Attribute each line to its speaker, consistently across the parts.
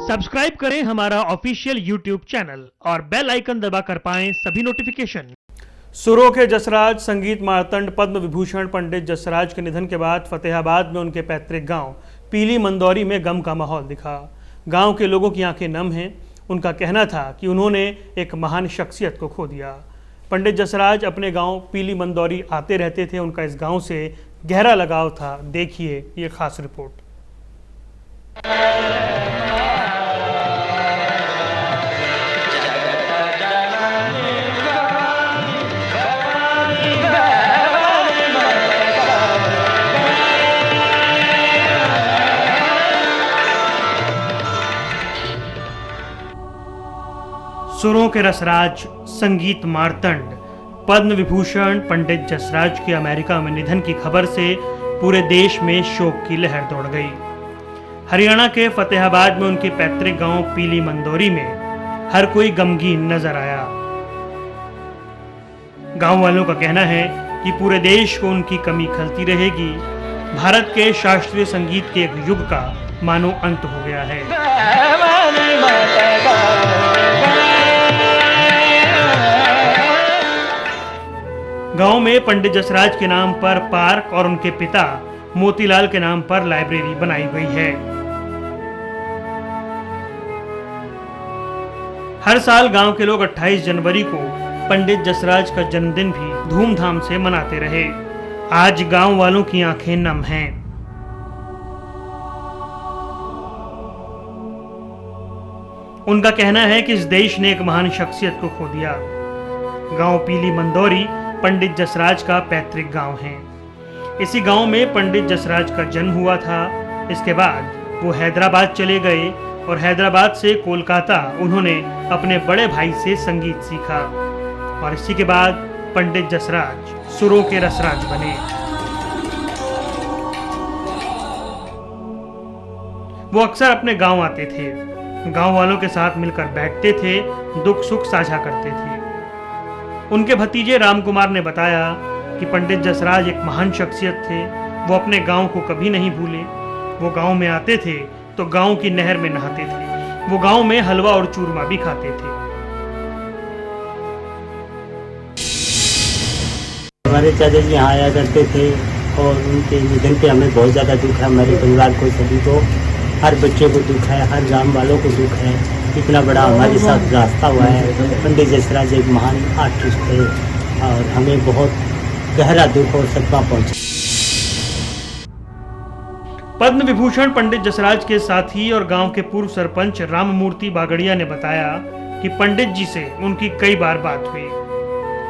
Speaker 1: Subscribe करें हमारा official YouTube channel और बेल आइकन दबाकर पाएं सभी नोटिफिकेशन। सुरों के जसराज संगीत मार्तंड पद्म विभूषण पंडित जसराज के निधन के बाद फतेहाबाद में उनके पैतृक गांव पीली मंदौरी में गम का माहौल दिखा। गांव के लोगों की आंखें नम हैं। उनका कहना था कि उन्होंने एक महान शख्सियत को खो दिया। पंडित जसराज अपने गांव पीली मंदौरी आते रहते थे। उनका इस गांव से गहरा लगाव था। देखिए ये खास रिपोर्ट। सुरों के रसराज संगीत मार्तंड पद्म विभूषण पंडित जसराज के अमेरिका में निधन की खबर से पूरे देश में शोक की लहर दौड़ गई। हरियाणा के फतेहाबाद में उनके पैतृक गांव पीली मंदौरी में हर कोई गमगीन नजर आया। गांव वालों का कहना है कि पूरे देश को उनकी कमी खलती रहेगी। भारत के शास्त्रीय संगीत के एक युग का मानो अंत हो गया है। गांव में पंडित जसराज के नाम पर पार्क और उनके पिता मोतीलाल के नाम पर लाइब्रेरी बनाई गई है। हर साल गांव के लोग 28 जनवरी को पंडित जसराज का जन्मदिन भी धूमधाम से मनाते रहे। आज गांव वालों की आंखें नम हैं। उनका कहना है कि इस देश ने एक महान शख्सियत को खो दिया। गांव पीली मंदौरी पंडित जसराज का पैतृक गांव है। इसी गांव में पंडित जसराज का जन्म हुआ था। इसके बाद वो हैदराबाद चले गए और हैदराबाद से कोलकाता उन्होंने अपने बड़े भाई से संगीत सीखा और इसी के बाद पंडित जसराज सुरों के रसराज बने। वो अक्सर अपने गांव आते थे, गांव वालों के साथ मिलकर बैठते थे, दुख सुख साझा करते थे। उनके भतीजे राम कुमार ने बताया कि पंडित जसराज एक महान शख्सियत थे। वो अपने गांव को कभी नहीं भूले। वो गांव में आते थे तो गांव की नहर में नहाते थे। वो गांव में हलवा और चूरमा भी खाते थे।
Speaker 2: हमारे चाचा जी यहाँ आया करते थे और उनके निधन पे हमें बहुत ज़्यादा दुख है। हमारे परिवार को, सभी को, हर बच्चे को दुख है, हर गांव वालों को दुख है। इतना बड़ा हमारे साथ रास्ता हुआ है। पंडित जसराज एक महान आर्टिस्ट थे और हमें बहुत गहरा दुख और सदमा पहुंचा।
Speaker 1: पद्म विभूषण पंडित जसराज के साथी और गांव के पूर्व सरपंच राममूर्ति बागड़िया ने बताया कि पंडित जी से उनकी कई बार बात हुई।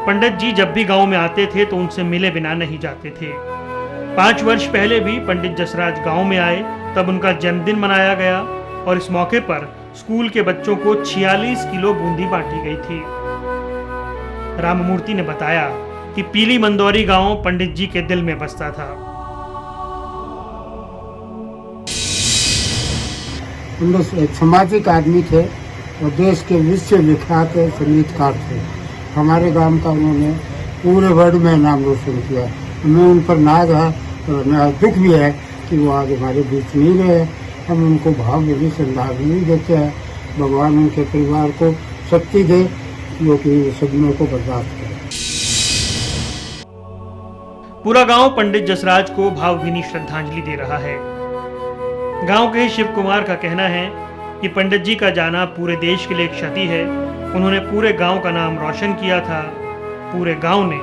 Speaker 1: पंडित जी जब भी गांव में आते थे तो उनसे मिले बिना नहीं जाते थे। 5 वर्ष पहले भी पंडित जसराज गांव में आए, तब उनका जन्मदिन मनाया गया और इस मौके पर स्कूल के बच्चों को 46 किलो बूंदी बांटी गई थी। राममूर्ति ने बताया कि पीली मंदौरी गांव पंडित जी के दिल में बसता था।
Speaker 3: एक सामाजिक आदमी थे और देश के विश्वविख्यात संगीतकार थे। हमारे गांव का उन्होंने पूरे वर्ल्ड में नाम रोशन किया। हमें उन पर नाज है और दुख भी है कि वो आज हमारे बीच नहीं रहे। हम उनको भावभीनी श्रद्धांजलि देते हैं। भगवान उनके परिवार को शक्ति दे जो कि सदनों को बर्दाश्त करे।
Speaker 1: पूरा गांव पंडित जसराज को भावभीनी श्रद्धांजलि दे रहा है। गांव के शिव कुमार का कहना है कि पंडित जी का जाना पूरे देश के लिए एक क्षति है। उन्होंने पूरे गांव का नाम रोशन किया था। पूरे गांव ने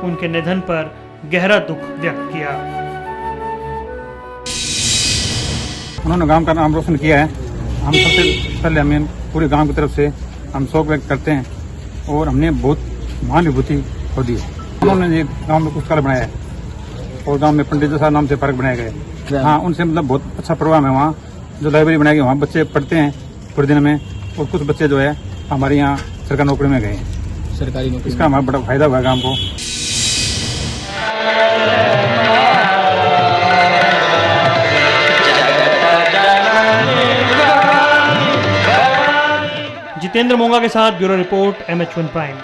Speaker 1: उनके निधन पर गहरा दुख व्यक्त किया।
Speaker 4: उन्होंने गांव का नाम रोशन किया है। हम सबसे पहले हमें पूरे गांव की तरफ से हम शोक व्यक्त करते हैं और हमने बहुत महान विभूति खो दी। उन्होंने ये गांव में पुस्तकालय बनाया है और गांव में पंडित जसराज नाम से पार्क बनाया गया है। हाँ, उनसे मतलब बहुत अच्छा प्रोग्राम है। वहाँ जो लाइब्रेरी बनाई गई, वहाँ बच्चे पढ़ते हैं पूरे दिन में और कुछ बच्चे जो है हमारे यहाँ सरकारी नौकरी में गए हैं। सरकारी नौकरी, इसका हमारा बड़ा फायदा हुआ गाँव को।
Speaker 1: जितेंद्र मोंगा के साथ ब्यूरो रिपोर्ट MH1 प्राइम।